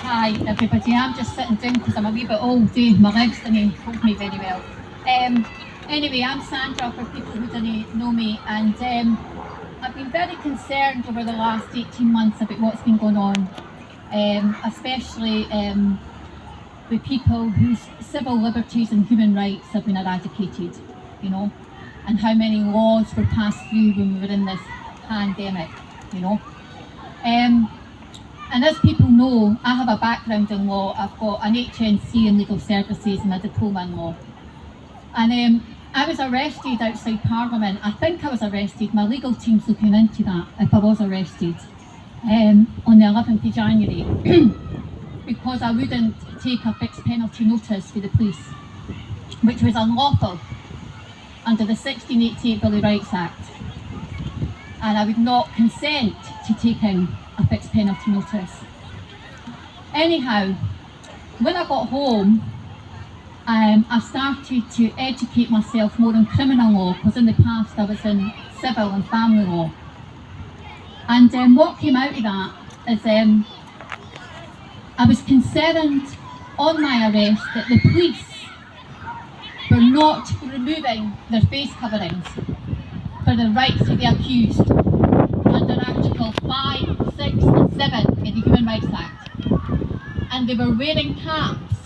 Hi everybody, I'm just sitting down because I'm a wee bit old, my legs didn't hold me very well. Anyway, I'm Sandra for people who don't know me, and I've been very concerned over the last 18 months about what's been going on, especially with people whose civil liberties and human rights have been eradicated, you know, and how many laws were passed through when we were in this pandemic, you know. And as people know, I have a background in law. I've got an HNC in legal services and a diploma in law. And I was arrested outside Parliament. I think I was arrested. My legal team's looking into that, if I was arrested, on the 11th of January, because I wouldn't take a fixed penalty notice for the police, which was unlawful under the 1688 Bill of Rights Act. And I would not consent to taking a fixed penalty notice. Anyhow, when I got home, I started to educate myself more on criminal law, because in the past I was in civil and family law. And what came out of that is I was concerned on my arrest that the police were not removing their face coverings for the rights of the accused under Article 5, 6 and 7 of the Human Rights Act. And they were wearing caps,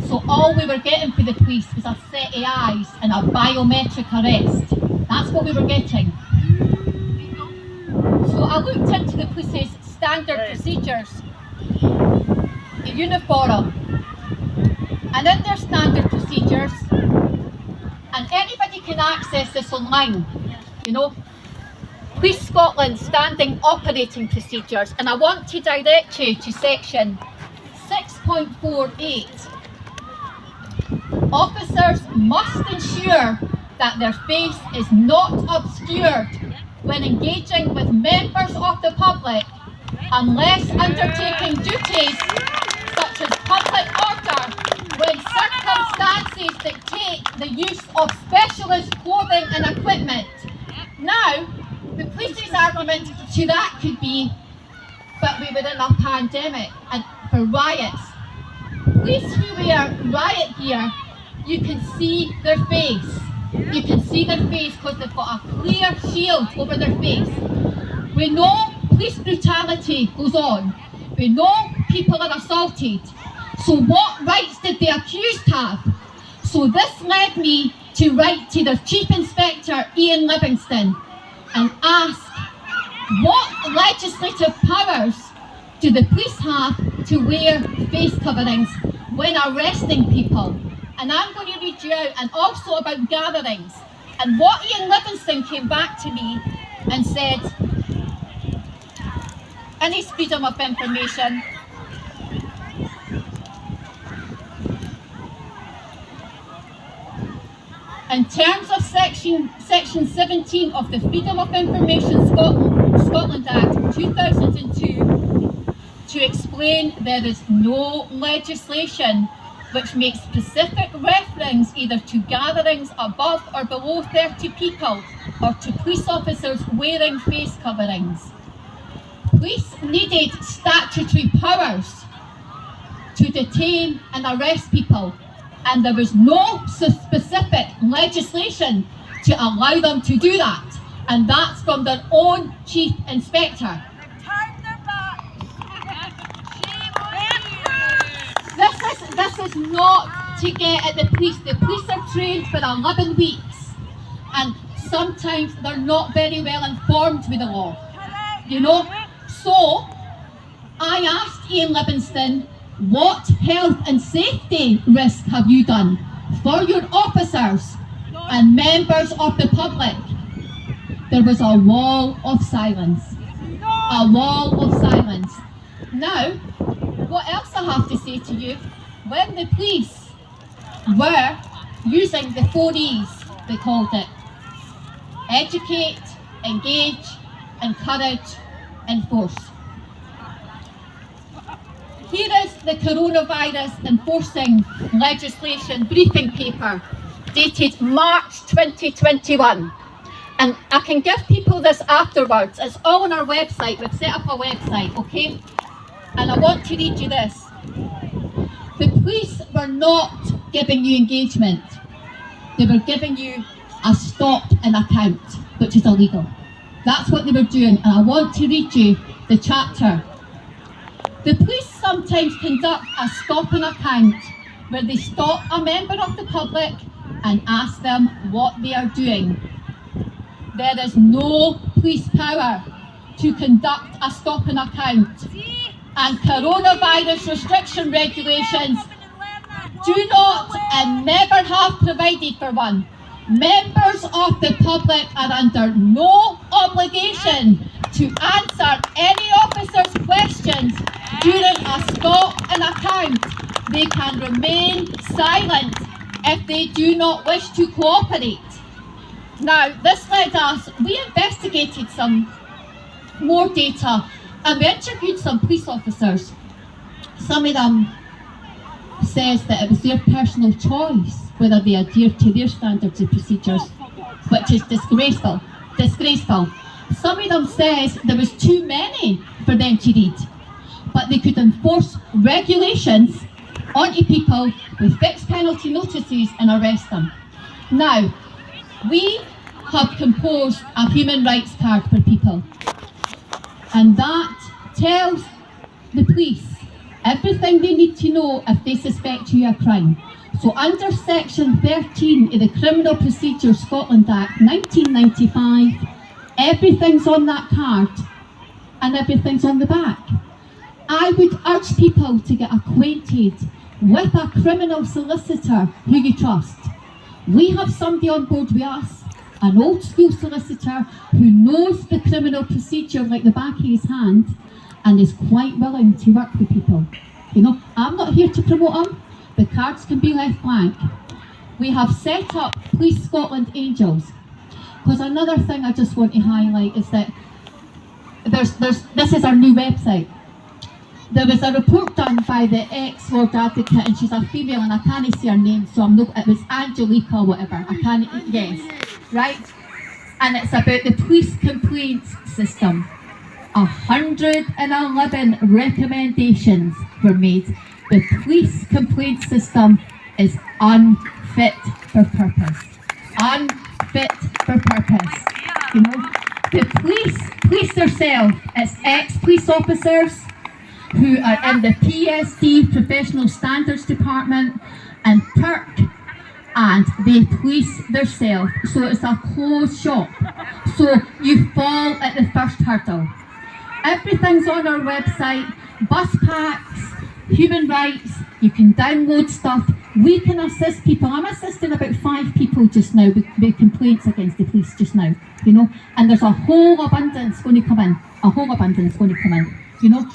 so all we were getting for the police was a set of eyes and a biometric arrest. That's what we were getting. So I looked into the police's standard procedures, the uniform, and in their standard procedures, and anybody can access this online, you know, Police Scotland standing operating procedures, and I want to direct you to section 6.48. Officers must ensure that their face is not obscured when engaging with members of the public unless undertaking duties such as public order when circumstances dictate the use of specialist clothing and equipment. Now, the police's argument to that could be, but we were in a pandemic and for riots. Police who wear riot gear, you can see their face. You can see their face because they've got a clear shield over their face. We know police brutality goes on. We know people are assaulted. So what rights did the accused have? So this led me to write to their Chief Inspector Ian Livingston and ask, what legislative powers do the police have to wear face coverings when arresting people? And I'm going to read you out, and also about gatherings. And what Ian Livingston came back to me and said, in his freedom of information, in terms of section 17 of the Freedom of Information Scotland Act 2002, to explain there is no legislation which makes specific reference either to gatherings above or below 30 people or to police officers wearing face coverings. Police needed statutory powers to detain and arrest people, and there was no specific legislation to allow them to do that, and that's from their own Chief Inspector. This is not to get at the police. The police are trained for 11 weeks, and sometimes they're not very well informed with the law, you know. So I asked Ian Livingston, what health and safety risk have you done for your officers and members of the public? There was a wall of silence. A wall of silence. Now, what else I have to say to you? When the police were using the 4 E's, they called it: educate, engage, encourage, enforce. Here is the coronavirus enforcing legislation briefing paper dated March 2021. And I can give people this afterwards. It's all on our website. We've set up a website, okay? And I want to read you this. The police were not giving you engagement. They were giving you a stop and a count, which is illegal. That's what they were doing, and I want to read you the chapter. The police sometimes conduct a stop and a count where they stop a member of the public and ask them what they are doing. There is no police power to conduct a stop and a count, and coronavirus restriction regulations do not and never have provided for one. Members of the public are under no obligation to answer any officer's questions during a stop and a count. They can remain silent if they do not wish to cooperate. Now, this led us, we investigated some more data and we interviewed some police officers. Some of them says that it was their personal choice whether they adhered to their standards and procedures, which is disgraceful. Some of them says there was too many for them to read, but they could enforce regulations onto people with fixed penalty notices and arrest them. Now, we have composed a human rights card for people, and that tells the police everything they need to know if they suspect you of a crime. So under section 13 of the Criminal Procedure Scotland Act 1995, everything's on that card and everything's on the back. I would urge people to get acquainted with a criminal solicitor who you trust. We have somebody on board with us, an old school solicitor who knows the criminal procedure like the back of his hand and is quite willing to work with people. You know, I'm not here to promote them. The cards can be left blank. We have set up Police Scotland Angels. Because another thing I just want to highlight is that this is our new website. There was a report done by the ex-Lord Advocate, and she's a female, and I can't see her name, so it was Angelica or whatever. Yes, right? And it's about the police complaints system. 111 recommendations were made. The police complaint system is unfit for purpose. Unfit for purpose. You know, the police themselves, it's ex-police officers who are in the PSD, Professional Standards Department, and PERC, and they police themselves. So it's a closed shop. So you fall at the first hurdle. Everything's on our website, bus packs, human rights, you can download stuff. We can assist people. I'm assisting about 5 people just now with complaints against the police just now, you know, and there's a whole abundance going to come in, you know.